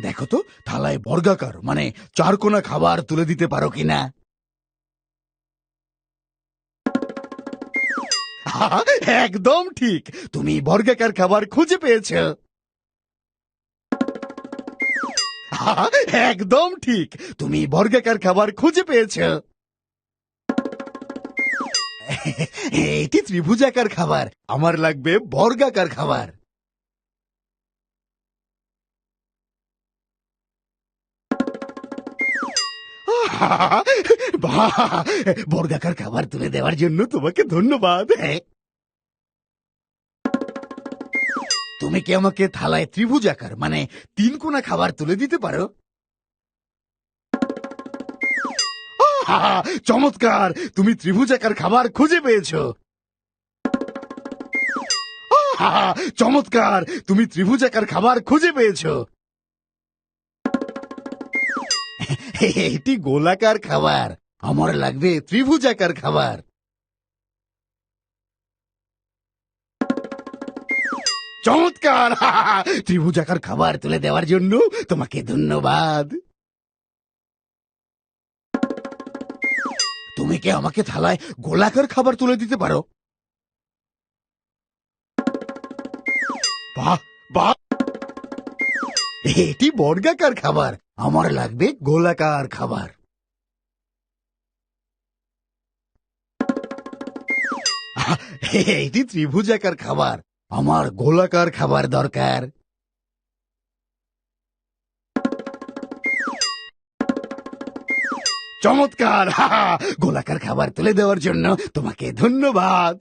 দেখো তো থালায় বর্গাকার মানে চারকোনা খাবার তুলে দিতে পারো কিনা। একদম ঠিক, তুমি বর্গাকার খাবার খুঁজে পেয়েছো। একদম ঠিক, তুমি বর্গাকার খাবার খুঁজে পেয়েছো। এটি ত্রিভুজাকার খাবার, আমার লাগবে বর্গাকার খাবার। বাহ, বর্গাকার খাবার তুলে দেওয়ার জন্য তোমাকে ধন্যবাদ। তুমি কি আমাকে থালায় ত্রিভুজাকার মানে তিন কোনা খাবার তুলে দিতে পারো? চমৎকার, তুমি ত্রিভুজাকার খাবার খুঁজে পেয়েছো। চমৎকার, তুমি ত্রিভুজাকার খাবার খুঁজে পেয়েছো। এটি গোলাকার খাবার, আমার লাগবে ত্রিভুজাকার খাবার। চমৎকার, ত্রিভুজাকার খাবার তুলে দেওয়ার জন্য তোমাকে ধন্যবাদ। তুমি কি আমাকে থালায় গোলাকার খাবার তুলে দিতে পারো? বাহ বাহ, এটি বর্গাকার খাবার, আমার লাগবে গোলাকার খাবার। এটি ত্রিভুজাকার খাবার, আমার গোলাকার খাবার দরকার। চমৎকার, গোলাকার খাবার তুলে দেওয়ার জন্য তোমাকে ধন্যবাদ।